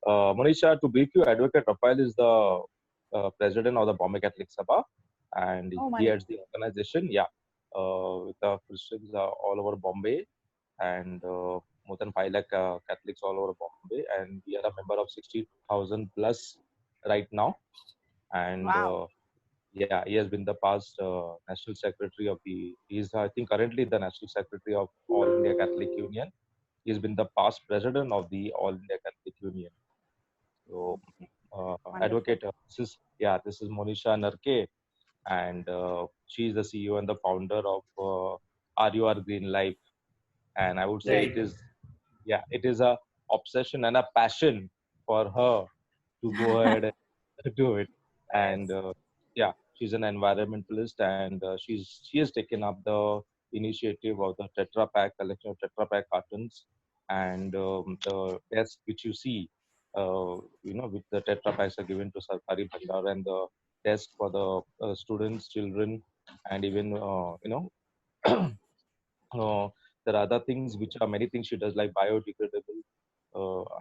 Monisha, to brief you, Advocate Rafael is the president of the Bombay Catholic Sabha, and Oh, he heads wonderful. the organization. Yeah, with the Christians all over Bombay, and more than 5 lakh Catholics all over Bombay, and we are a member of 60,000 plus right now. And Wow. yeah, he has been the past national secretary of the. He's I think currently the national secretary of All India Catholic Union. He's been the past president of the All India Catholic Union. So, Okay. Advocate, Wonderful. this is Monisha Narke, and she is the CEO and the founder of RUR Green Life. And I would say Yes. it is, yeah, it is a obsession and a passion for her to go ahead and do it. And Yes. yeah, she's an environmentalist, and she has taken up the initiative of the Tetra Pak collection of Tetra Pak cartons, and the desk which you see, with the Tetra Paks are given to Sarkari Bhandar, and the desk for the students, children, and even uh, there are other things which are many things she does like biodegradable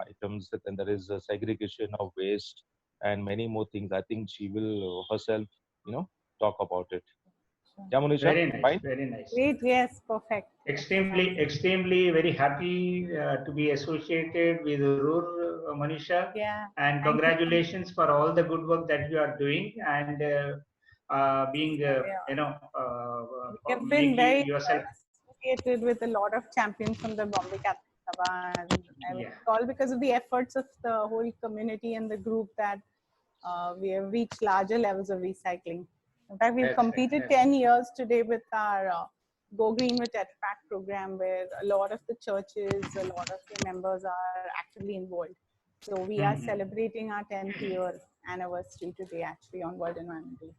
items, then there is segregation of waste and many more things. I think she will herself, talk about it. Sure. Yeah, Monisha, Very nice, fine. very nice. Great. Yes. Perfect. Extremely, Sounds extremely very happy to be associated with RUR, Manisha, yeah. and Thank you so much. congratulations for all the good work that you are doing and being, We have been making very yourself. associated with a lot of champions from the Bombay Catholic Sabha, and Yeah. it's all because of the efforts of the whole community and the group that we have reached larger levels of recycling. In fact, we've That's right, completed that's 10 years today with our Go Green with Tetra Pak program, where a lot of the churches, a lot of the members are actively involved. So we are Mhm. celebrating our 10th year anniversary today, actually, on World Environment Day.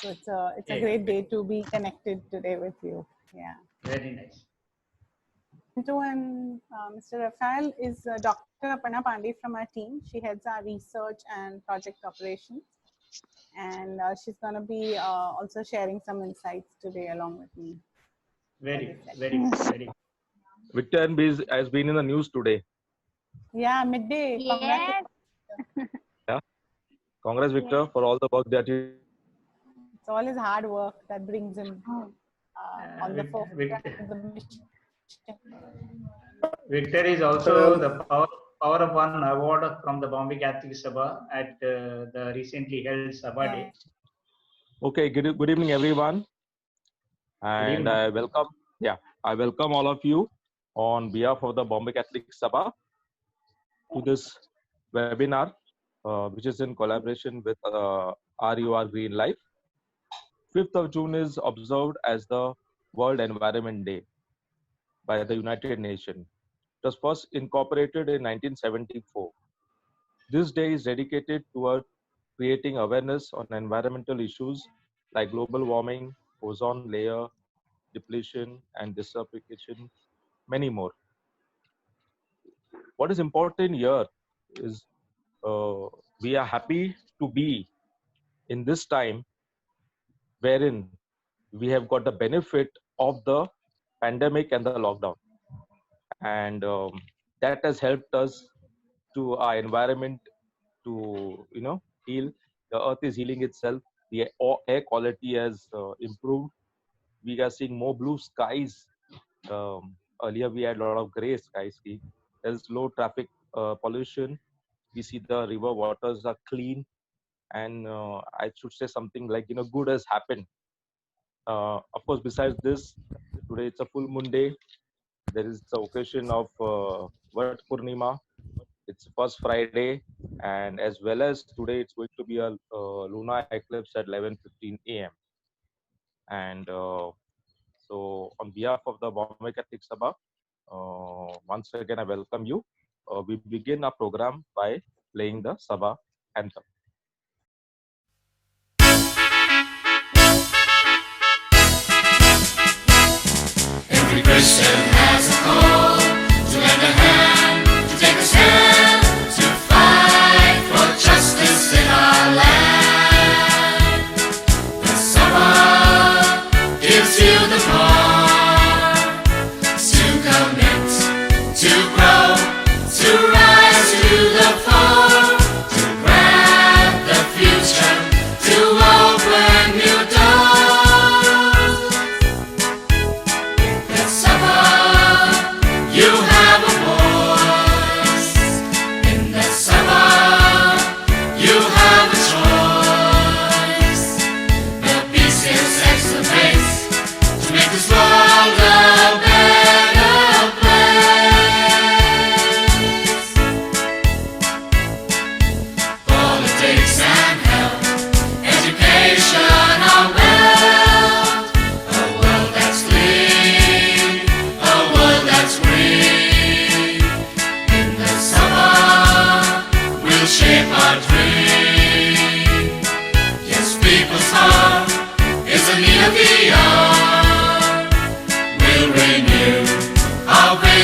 So it's a Yeah, great day to be connected today with you. Yeah. very nice. Pinto and Mr. Rafael is Dr. Aparna Pandey from our team. She heads our research and project operations. And she's going to be also sharing some insights today along with me. Very As I good, said. very good, very good. Victor and Biz has been in the news today. Yeah, midday. Yes. Yeah, congrats, Victor, Yes. for all the work that you did. It's all his hard work that brings him Oh. on the Victor, forefront of the mission. Victor is also the Power of One award from the Bombay Catholic Sabha at the recently held Sabha Yeah. Day. Okay, good evening, everyone, and evening. I welcome all of you on behalf of the Bombay Catholic Sabha to this webinar, which is in collaboration with RUR Green Life. 5th of June is observed as the World Environment Day by the United Nations. It was first incorporated in 1974. This day is dedicated toward creating awareness on environmental issues like global warming, ozone layer depletion, and desertification, many more. What is important here is we are happy to be in this time wherein we have got the benefit of the pandemic and the lockdown, and that has helped us to our environment to heal. The earth is healing itself. The air quality has improved. We are seeing more blue skies. Earlier we had a lot of gray skies. There's low traffic pollution. We see the river waters are clean, and I should say something like good has happened. Of course, besides this, today it's a full moon day. There is the occasion of Vat Purnima. It's first Friday, and as well as today, it's going to be a lunar eclipse at 11:15 a.m. And so, on behalf of the Bombay Catholic Sabha, once again I welcome you. We begin our program by playing the Sabha anthem. Every Christian has a call to lend a hand, to take a stand, to fight for justice in our land. The Sabbath gives you the power to commit, to grow, to rise to the fore.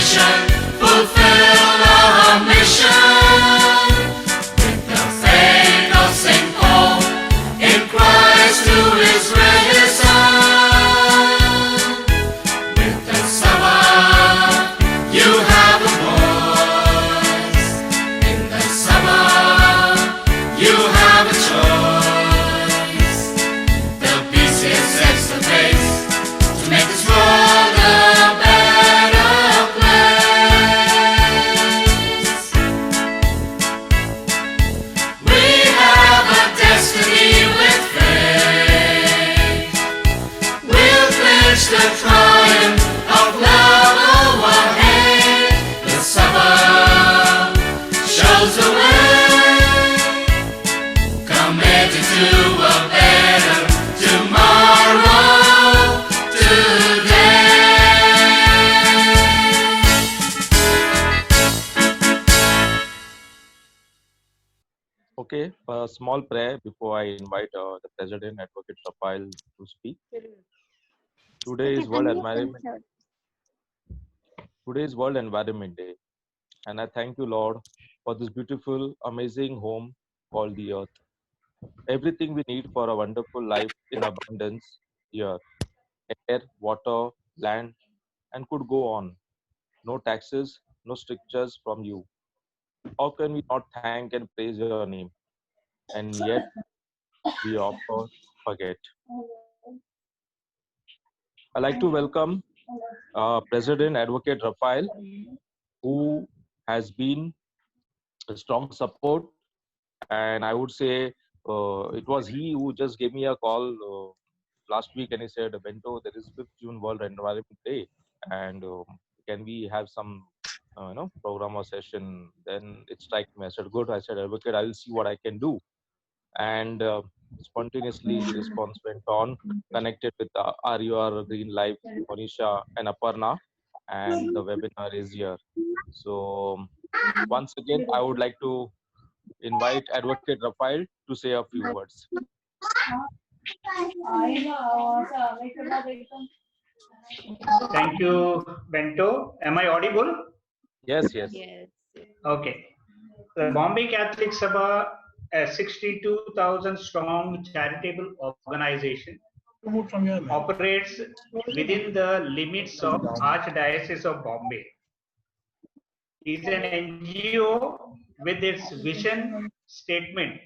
mission, fulfill our mission. With the faith of St. Paul in Christ who is risen. With the Sabbath, you have a voice. In the Sabbath, you have a choice. The BCS sets the pace to make this world a better place. We have a destiny with faith. We'll clinch the triumph of love over hate. The Sabbath shows the way, committed to a better tomorrow today. Okay, a small prayer before I invite the President, Advocate Rafael, to speak. Today is World Environment. Today is World Environment Day, and I thank you, Lord, for this beautiful, amazing home called the Earth. Everything we need for a wonderful life in abundance here: air, water, land, and could go on. No taxes, no strictures from you. How can we not thank and praise your name? And yet we often forget. I'd like to welcome President Advocate Rafael, who has been a strong support. And I would say it was he who just gave me a call last week, and he said, Bento, there is 5th June World Environment Day, and can we have some program or session? Then it struck me. I said, good. I said, Advocate, I will see what I can do. And spontaneously the response went on, connected with RUR, Green Life, Monisha and Aparna, and the webinar is here. So once again, I would like to invite Advocate Rafael to say a few words. Thank you, Bento. Am I audible? Yes, yes. Okay. The Bombay Catholic Sabha, a 62,000 strong charitable organization, operates within the limits of Archdiocese of Bombay. It is an NGO with its vision statement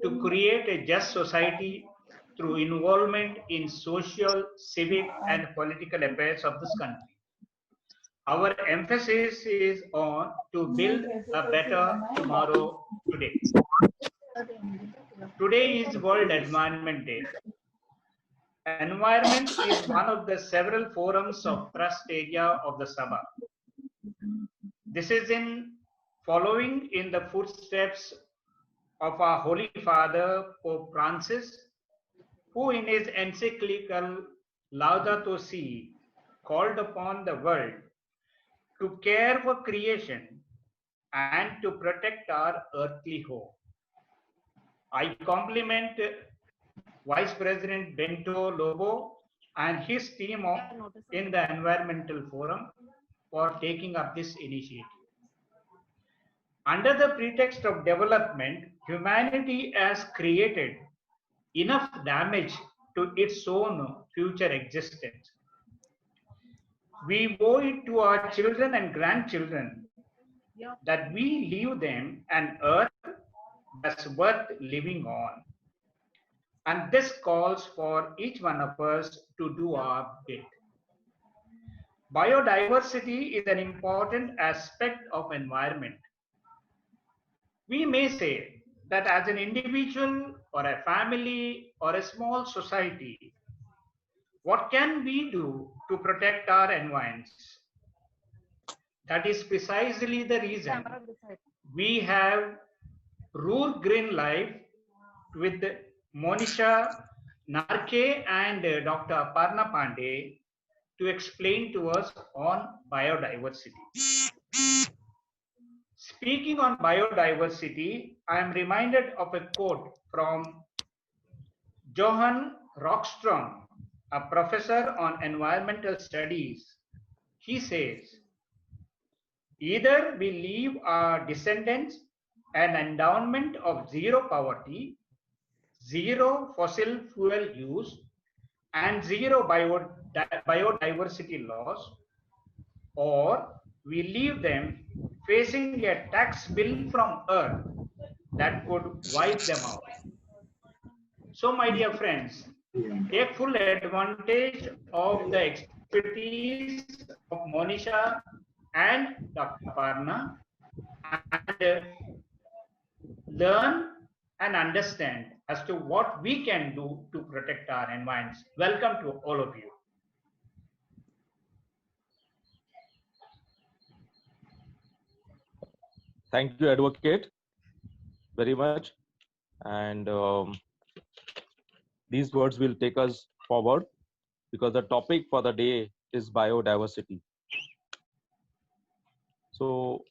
to create a just society through involvement in social, civic, and political affairs of this country. Our emphasis is on to build a better tomorrow today. Today is World Environment Day. Environment is one of the several forums of trust area of the Sabha. This is in following in the footsteps of our Holy Father Pope Francis, who in his encyclical Laudato Si called upon the world to care for creation and to protect our earthly home. I compliment Vice President Bento Lobo and his team in the Environmental Forum for taking up this initiative. Under the pretext of development, humanity has created enough damage to its own future existence. We owe it to our children and grandchildren that we leave them an earth that's worth living on. And this calls for each one of us to do our bit. Biodiversity is an important aspect of environment. We may say that as an individual or a family or a small society, what can we do to protect our environments? That is precisely the reason we have Rural Green Life with Monisha Narke and Dr. Aparna Pandey to explain to us on biodiversity. Speaking on biodiversity, I am reminded of a quote from Johan Rockström, a professor on environmental studies. He says, Either we leave our descendants an endowment of zero poverty, zero fossil fuel use, and zero biodiversity loss, or we leave them facing a tax bill from Earth that could wipe them out. So, my dear friends, take full advantage of the expertise of Monisha and Dr. Parna and learn and understand as to what we can do to protect our environments. Welcome to all of you. Thank you, Advocate, very much. And these words will take us forward because the topic for the day is biodiversity. So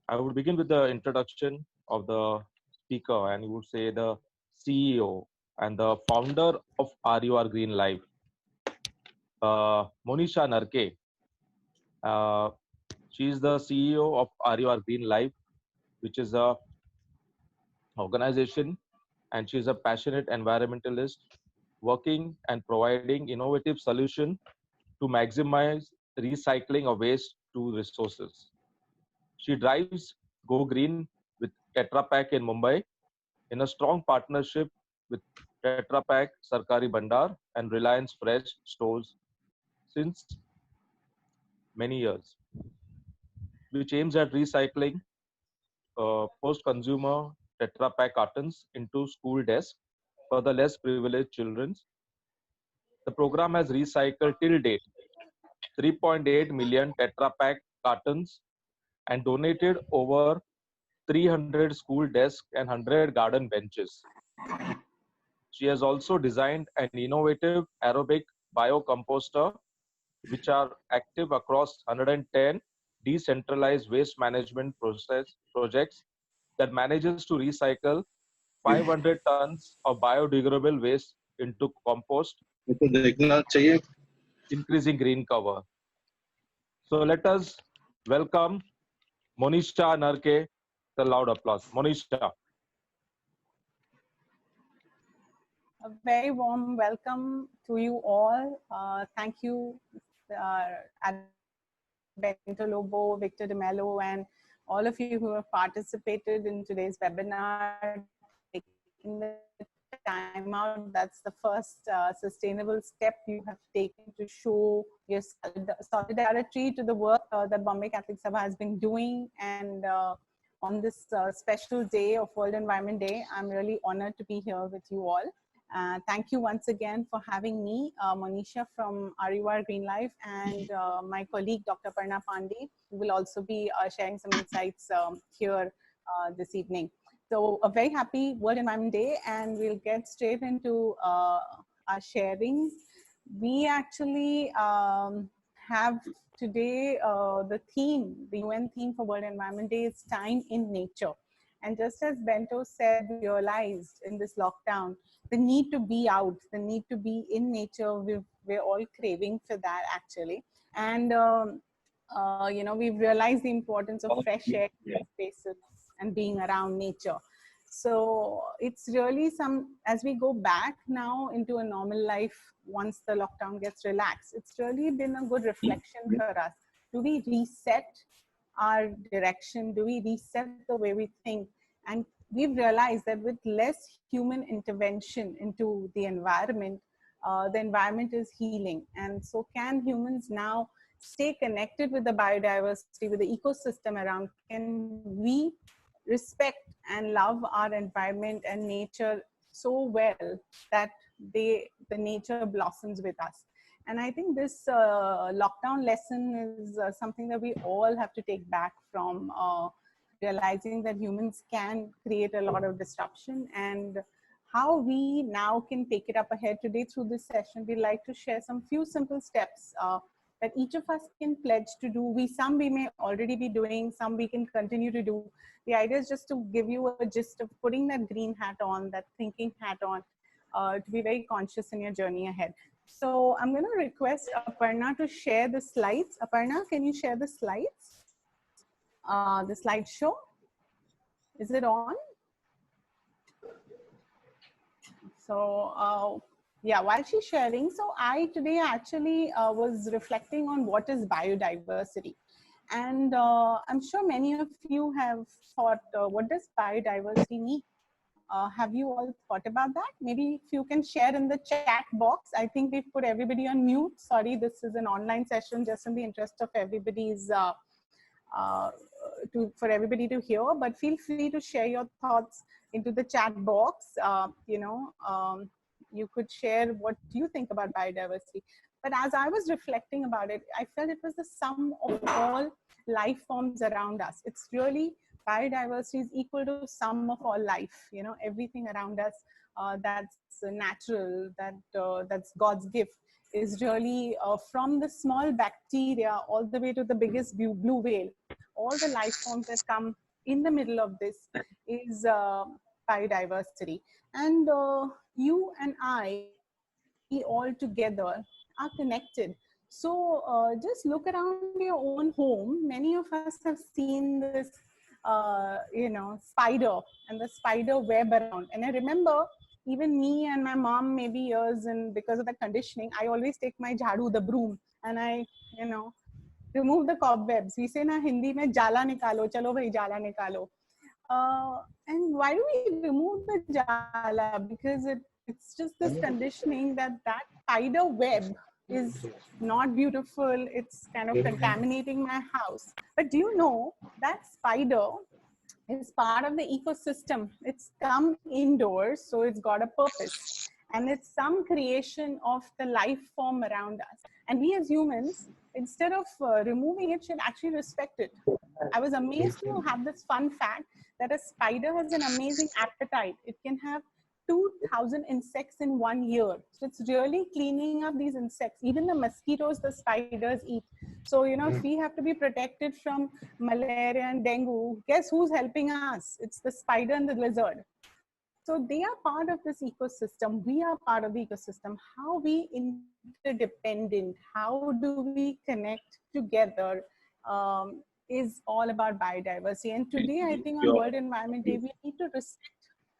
I would begin with the introduction of the speaker, and you would say the CEO and the founder of RUR Green Life, Monisha Narke. She is the CEO of RUR Green Life, which is a organization, and she is a passionate environmentalist working and providing innovative solution to maximize recycling of waste to resources. She drives Go Green with Tetra Pak in Mumbai in a strong partnership with Tetra Pak, Sarkari Bandar, and Reliance Fresh stores since many years, which aims at recycling post-consumer Tetra Pak cartons into school desks for the less privileged children. The program has recycled till date 3.8 million Tetra Pak cartons and donated over 300 school desks and 100 garden benches. She has also designed an innovative aerobic biocomposter, which are active across 110 decentralized waste management projects that manages to recycle 500 tons of biodegradable waste into compost, increasing green cover. So let us welcome Monisha Narke. A loud applause. Monisha. A very warm welcome to you all. Thank you, Bento Lobo, Victor De Mello, and all of you who have participated in today's webinar, taking the time out. That's the first sustainable step you have taken to show your solidarity to the work that Bombay Catholic Sabha has been doing. And on this special day of World Environment Day, I'm really honored to be here with you all. Thank you once again for having me, Monisha from RUR Green Life, and my colleague, Dr. Parna Pandey, who will also be sharing some insights here this evening. So a very happy World Environment Day, and we'll get straight into our sharing. We actually have today the theme, the UN theme for World Environment Day is time in nature. And just as Bento said, we realized in this lockdown, the need to be out, the need to be in nature, we're all craving for that actually. And, you know, we've realized the importance of fresh air spaces and being around nature. So it's really as we go back now into a normal life, once the lockdown gets relaxed, it's really been a good reflection for us. Do we reset our direction? Do we reset the way we think? And we've realized that with less human intervention into the environment is healing. And so can humans now stay connected with the biodiversity, with the ecosystem around? Can we respect and love our environment and nature so well that the nature blossoms with us? And I think this lockdown lesson is something that we all have to take back from realizing that humans can create a lot of disruption, and how we now can take it up ahead. Today through this session, we'd like to share some few simple steps that each of us can pledge to do. Some we may already be doing, some we can continue to do. The idea is just to give you a gist of putting that green hat on, that thinking hat on, to be very conscious in your journey ahead. So I'm going to request Aparna to share the slides. Aparna, can you share the slides? the slideshow. Is it on? So yeah, while she's sharing, so I today actually was reflecting on what is biodiversity. And I'm sure many of you have thought, what does biodiversity mean? Have you all thought about that? Maybe if you can share in the chat box. I think we've put everybody on mute. Sorry, this is an online session just in the interest of everybody's, for everybody to hear, but feel free to share your thoughts into the chat box. You could share what you think about biodiversity. But as I was reflecting about it, I felt it was the sum of all life forms around us. It's really, biodiversity is equal to sum of all life, everything around us that's natural, that's God's gift, is really from the small bacteria all the way to the biggest blue whale. All the life forms that come in the middle of this is biodiversity. And you and I, we all together are connected. So just look around your own home. Many of us have seen this, spider and the spider web around. And I remember even me and my mom, maybe years, and because of the conditioning, I always take my jhadu, the broom, and I, remove the cobwebs. We say na Hindi mein jala nikalo, chalo bhai jala nikalo. And why do we remove the jala? Because it's just this conditioning that spider web is not beautiful. It's kind of contaminating my house. But do you know that spider is part of the ecosystem? It's come indoors, so it's got a purpose. And it's some creation of the life form around us. And we as humans, instead of removing it, should actually respect it. I was amazed to have this fun fact that a spider has an amazing appetite. It can have 2,000 insects in 1 year. So it's really cleaning up these insects. Even the mosquitoes the spiders eat. So, if we have to be protected from malaria and dengue, guess who's helping us? It's the spider and the lizard. So they are part of this ecosystem. We are part of the ecosystem. How we interdependent, how do we connect together is all about biodiversity. And today, I think on World Environment Day, we need to respect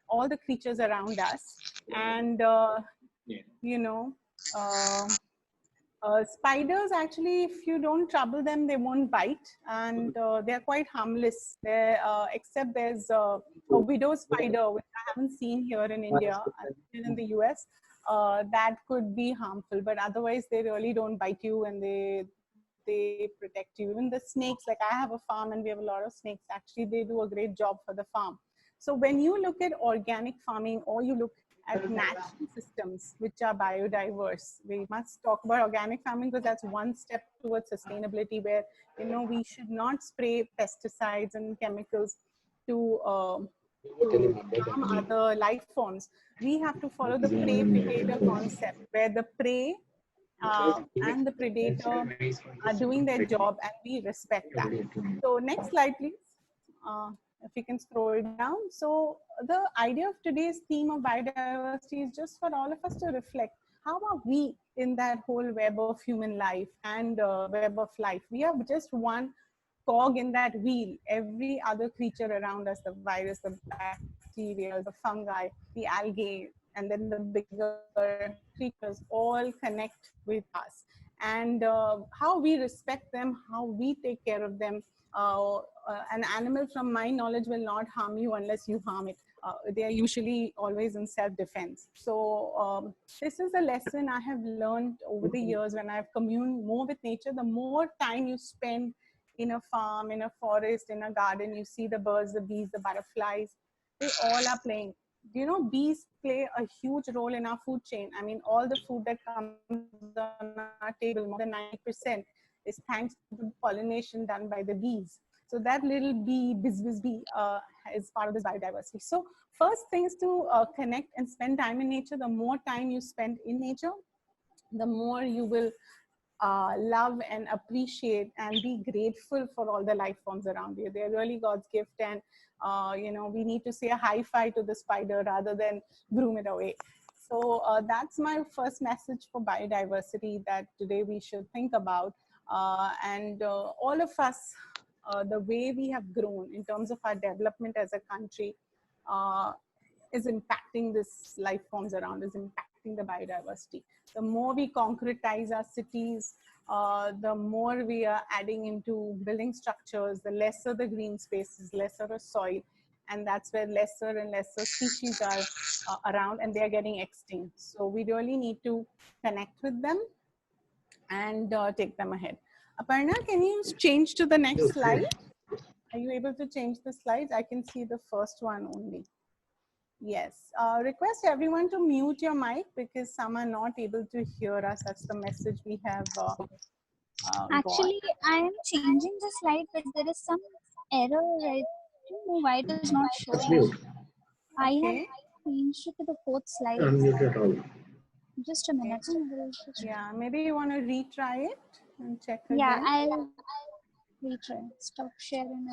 all the creatures around us. And, spiders, actually, if you don't trouble them, they won't bite. And they're quite harmless. Except there's a widow spider, which I haven't seen here in India, and in the US, that could be harmful. But otherwise, they really don't bite you, and they protect you. Even the snakes, like I have a farm and we have a lot of snakes, actually, they do a great job for the farm. So when you look at organic farming, or you look at natural systems which are biodiverse, we must talk about organic farming because that's one step towards sustainability, where we should not spray pesticides and chemicals to harm other life forms. We have to follow the prey-predator concept, where the prey and the predator are doing their job, and we respect that. So next slide, please. If you can scroll down. So the idea of today's theme of biodiversity is just for all of us to reflect, how are we in that whole web of human life and web of life? We are just one cog in that wheel. Every other creature around us, the virus, the bacteria, the fungi, the algae, and then the bigger creatures all connect with us. And how we respect them, how we take care of them. An animal, from my knowledge, will not harm you unless you harm it. They are usually always in self-defense. So this is a lesson I have learned over the years when I've communed more with nature. The more time you spend in a farm, in a forest, in a garden, you see the birds, the bees, the butterflies, they all are playing. Bees play a huge role in our food chain. I mean, all the food that comes on our table, more than 90%, is thanks to the pollination done by the bees. So that little bee, bee, is part of this biodiversity. So first thing is to connect and spend time in nature. The more time you spend in nature, the more you will love and appreciate and be grateful for all the life forms around you. They're really God's gift. And, we need to say a high five to the spider rather than groom it away. So that's my first message for biodiversity that today we should think about. And all of us the way we have grown in terms of our development as a country is impacting this life forms around, is impacting the biodiversity. The more we concretize our cities, the more we are adding into building structures, the lesser the green spaces, lesser the soil, and that's where lesser and lesser species are around, and they are getting extinct. So we really need to connect with them and take them ahead. Aparna, can you change to the next slide? Are you able to change the slides? I can see the first one only. Yes. Request everyone to mute your mic because some are not able to hear us. That's the message we have got. Actually, I am changing the slide, but there is some error. I don't know why it is not showing. I have changed it to the fourth slide. Just a minute. Yeah, maybe you want to retry it and check again. Yeah, I'll retry. Stop sharing.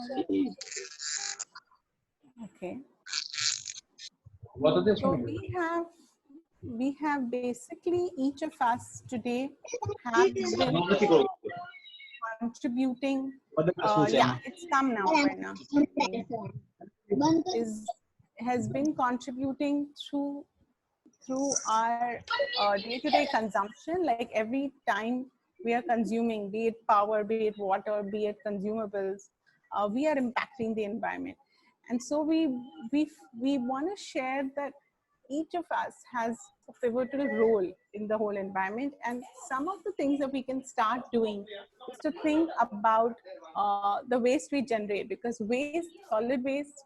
Okay. So we have basically each of us today have been contributing. Yeah, it's come now. Has been contributing through our day-to-day consumption. Like every time we are consuming, be it power, be it water, be it consumables, we are impacting the environment. And so we want to share that each of us has a pivotal role in the whole environment. And some of the things that we can start doing is to think about the waste we generate, because solid waste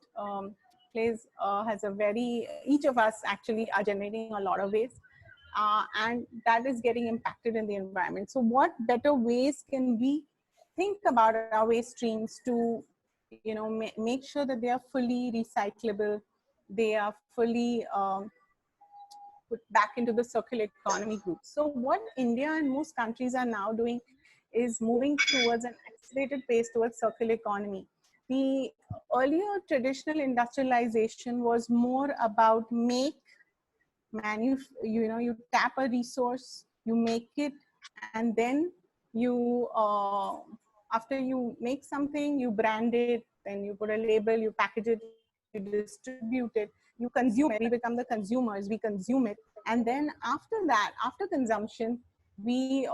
has a very, each of us actually are generating a lot of waste. And that is getting impacted in the environment. So what better ways can we think about our waste streams to, you know, make sure that they are fully recyclable, they are fully put back into the circular economy group. So what India and most countries are now doing is moving towards an accelerated pace towards circular economy. The earlier traditional industrialization was more about you tap a resource, you make it, and then you after you make something, you brand it, then you put a label, you package it, you distribute it, you consume it, we become the consumers, we consume it, and then after that, after consumption, we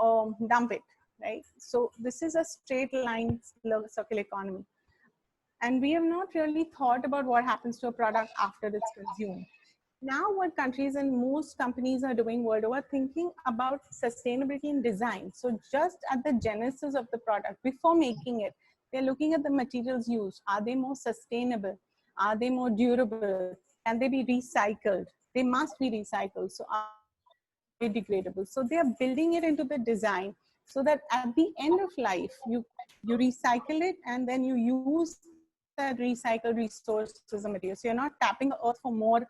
dump it, right? So this is a straight line circular economy. And we have not really thought about what happens to a product after it's consumed. Now what countries and most companies are doing world over, thinking about sustainability in design. So just at the genesis of the product, before making it, they're looking at the materials used. Are they more sustainable? Are they more durable? Can they be recycled? They must be recycled. So are they degradable? So they are building it into the design so that at the end of life, you recycle it and then you use that recycled resource as a material. So you're not tapping the earth for more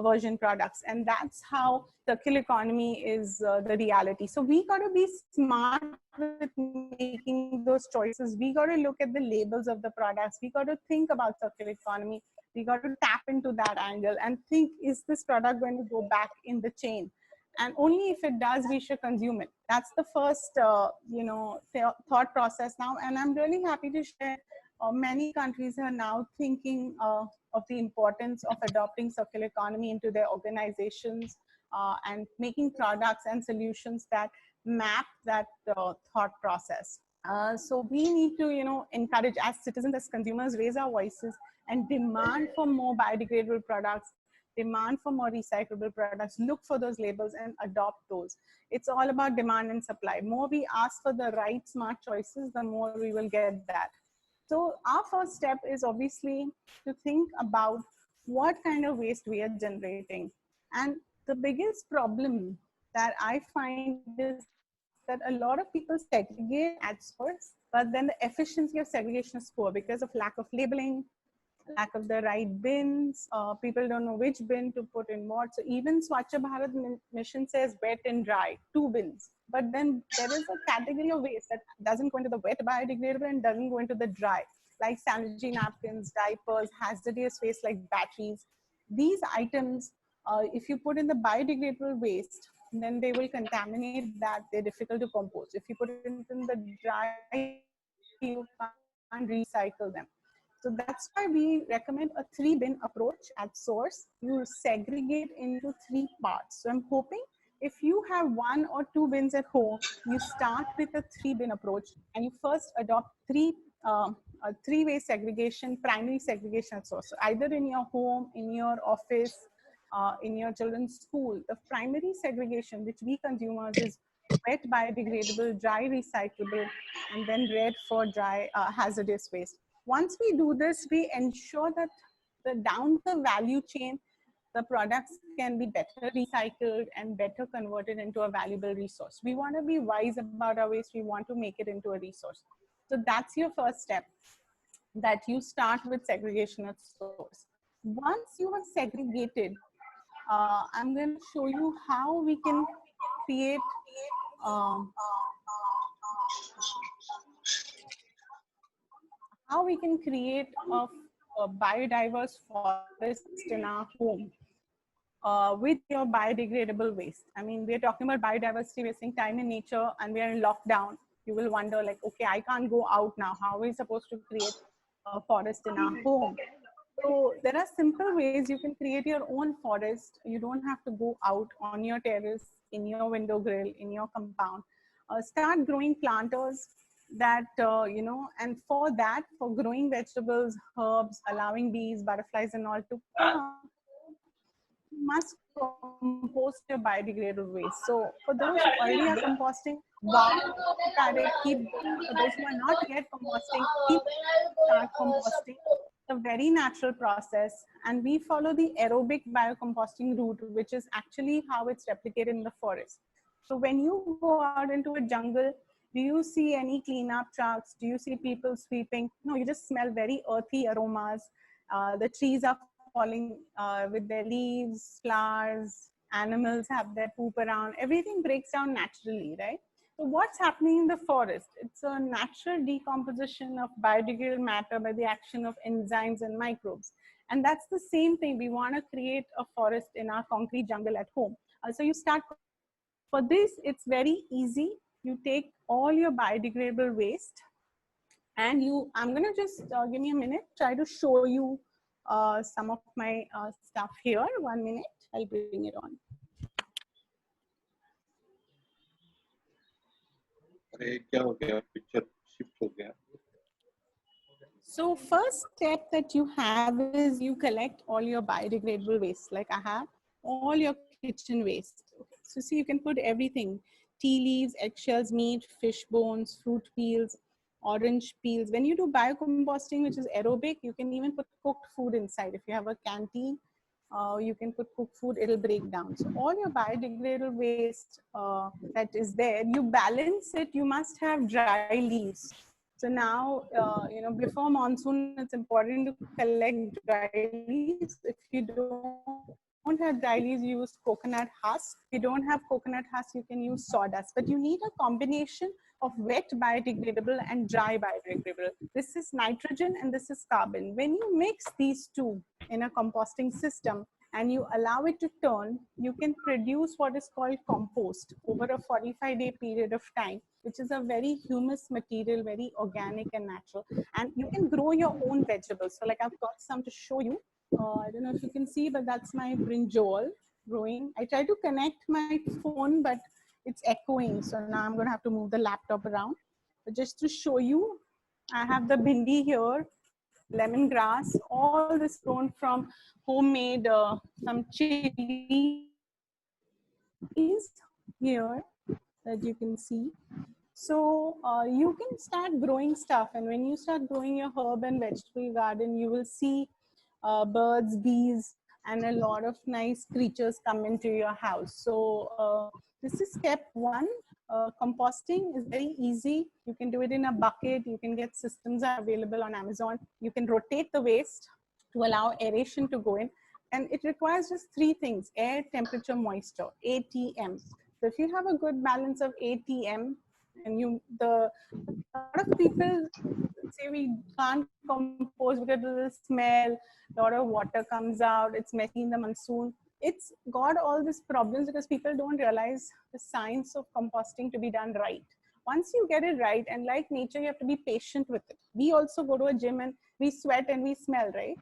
virgin products. And that's how circular economy is the reality. So we got to be smart with making those choices. We got to look at the labels of the products. We got to think about circular economy. We got to tap into that angle and think, is this product going to go back in the chain? And only if it does, we should consume it. That's the first, thought process now. And I'm really happy to share many countries are now thinking of the importance of adopting circular economy into their organizations and making products and solutions that map that thought process. So we need to, encourage as citizens, as consumers, raise our voices and demand for more biodegradable products, demand for more recyclable products, look for those labels and adopt those. It's all about demand and supply. More we ask for the right smart choices, the more we will get that. So our first step is obviously to think about what kind of waste we are generating. And the biggest problem that I find is that a lot of people segregate at source, but then the efficiency of segregation is poor because of lack of labeling, lack of the right bins. People don't know which bin to put in what. So even Swachh Bharat mission says wet and dry, 2 bins. But then there is a category of waste that doesn't go into the wet biodegradable and doesn't go into the dry, like sanitary napkins, diapers, hazardous waste like batteries. These items, if you put in the biodegradable waste, then they will contaminate that. They're difficult to compose. If you put it in the dry, you and recycle them. So that's why we recommend a 3-bin approach at source. You segregate into 3 parts. So I'm hoping if you have 1 or 2 bins at home, you start with a 3-bin approach and you first adopt a 3-way segregation, primary segregation at source. So either in your home, in your office, in your children's school, the primary segregation which we consumers is wet biodegradable, dry recyclable, and then red for dry hazardous waste. Once we do this, we ensure that down the value chain, the products can be better recycled and better converted into a valuable resource. We want to be wise about our waste. We want to make it into a resource. So that's your first step, that you start with segregation at source. Once you have segregated, I'm going to show you how we can create a biodiverse forest in our home with your biodegradable waste. I mean, we're talking about biodiversity, we're saying time in nature, and we're in lockdown. You will wonder like, okay, I can't go out now. How are we supposed to create a forest in our home? So there are simple ways you can create your own forest. You don't have to go out on your terrace, in your window grill, in your compound. Start growing planters that, and for that, for growing vegetables, herbs, allowing bees, butterflies and all to come, you must compost your biodegradable waste. So for those who already are composting, keep. For those who are not yet composting, start composting. A very natural process, and we follow the aerobic biocomposting route, which is actually how it's replicated in the forest. So when you go out into a jungle, do you see any cleanup trucks? Do you see people sweeping? No, you just smell very earthy aromas. The trees are falling with their leaves, flowers, animals have their poop around. Everything breaks down naturally, right? So what's happening in the forest? It's a natural decomposition of biodegradable matter by the action of enzymes and microbes. And that's the same thing. We want to create a forest in our concrete jungle at home. So you start, for this, it's very easy. You take all your biodegradable waste and I'm going to just, give me a minute, try to show you some of my stuff here. 1 minute, I'll bring it on. So first step that you have is you collect all your biodegradable waste. Like I have all your kitchen waste. So see, you can put everything: tea leaves, eggshells, meat, fish bones, fruit peels, orange peels. When you do biocomposting, which is aerobic, you can even put cooked food inside. If you have a canteen, you can put cooked food, it'll break down. So all your biodegradable waste that is there, you balance it, you must have dry leaves. So now, before monsoon, it's important to collect dry leaves. If you don't have dry leaves, you use coconut husk. If you don't have coconut husk, you can use sawdust. But you need a combination of wet biodegradable and dry biodegradable. This is nitrogen and this is carbon. When you mix these two in a composting system and you allow it to turn, you can produce what is called compost over a 45-day period of time, which is a very humus material, very organic and natural. And you can grow your own vegetables. So like I've got some to show you. I don't know if you can see, but that's my brinjal growing. I try to connect my phone, but it's echoing. So now I'm going to have to move the laptop around. But just to show you, I have the bhindi here, lemongrass, all this grown from homemade, some chilies here that you can see. So you can start growing stuff, and when you start growing your herb and vegetable garden, you will see birds, bees, and a lot of nice creatures come into your house. So this is step one. Composting is very easy. You can do it in a bucket. You can get systems available on Amazon. You can rotate the waste to allow aeration to go in. And it requires just 3 things: air, temperature, moisture, ATM. So if you have a good balance of ATM, and a lot of people say we can't compose because of the smell, a lot of water comes out, it's messy in the monsoon. It's got all these problems because people don't realize the science of composting to be done right. Once you get it right, and like nature, you have to be patient with it. We also go to a gym and we sweat and we smell, right?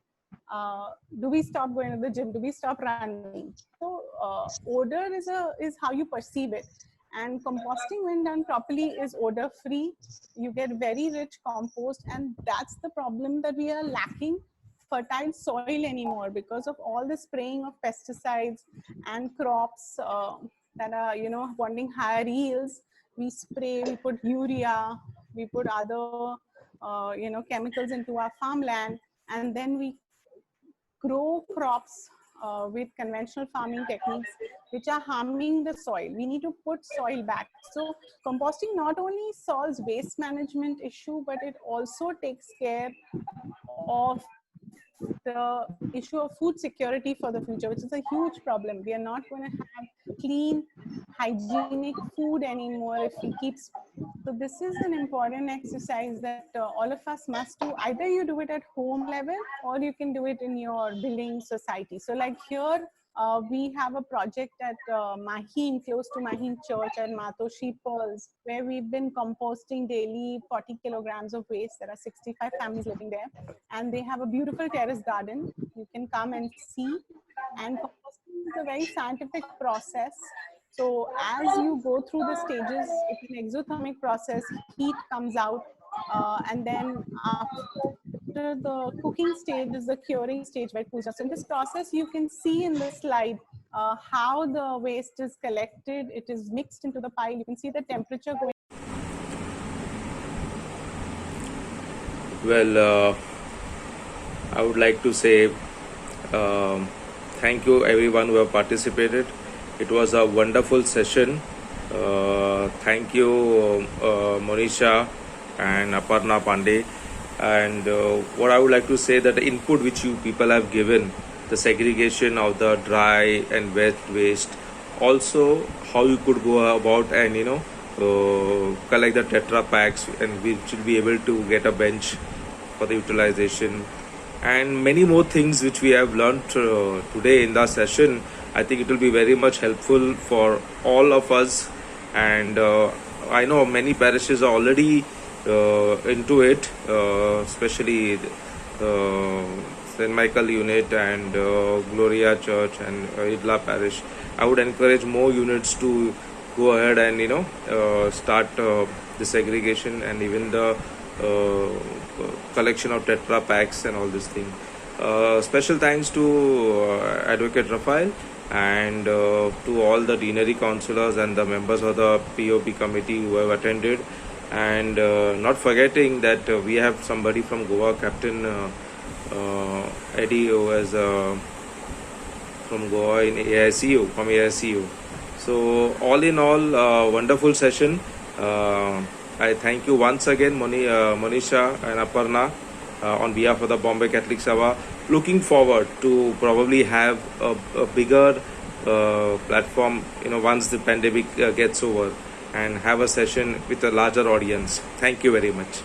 Do we stop going to the gym? Do we stop running? So odor is how you perceive it. And composting, when done properly, is odor free. You get very rich compost, and that's the problem, that we are lacking fertile soil anymore because of all the spraying of pesticides and crops that are, wanting higher yields. We spray, we put urea, we put other, chemicals into our farmland, and then we grow crops with conventional farming techniques which are harming the soil. We need to put soil back. So composting not only solves waste management issue, but it also takes care of the issue of food security for the future, which is a huge problem. We are not going to have clean, hygienic food anymore if we keep. So this is an important exercise that all of us must do. Either you do it at home level, or you can do it in your building society. So like here, we have a project at Maheen, close to Maheen Church at Matoshi Pearls, where we've been composting daily 40 kilograms of waste. There are 65 families living there, and they have a beautiful terrace garden. You can come and see. And composting is a very scientific process. So as you go through the stages, it's an exothermic process, heat comes out, and then after the cooking stage is the curing stage by puja. So in this process, you can see in the slide how the waste is collected. It is mixed into the pile. You can see the temperature going. Well, I would like to say thank you everyone who have participated. It was a wonderful session. Thank you, Monisha and Aparna Pandey. And what I would like to say, that the input which you people have given, the segregation of the dry and wet waste, also how you could go about and collect the Tetra packs, and we should be able to get a bench for the utilization, and many more things which we have learned today in the session. I think it will be very much helpful for all of us, and I know many parishes are already into it, especially St. Michael unit and Gloria Church and Idla parish. I would encourage more units to go ahead and start the segregation and even the collection of Tetra packs and all this thing. Special thanks to Advocate Raphael and to all the deanery councillors and the members of the POP committee who have attended, and not forgetting that we have somebody from Goa, Captain Eddie, who is from Goa in AICU. So all in all, wonderful session. I thank you once again, Monisha and Aparna, on behalf of the Bombay Catholic Sabha. Looking forward to probably have a bigger platform, once the pandemic gets over, and have a session with a larger audience. Thank you very much.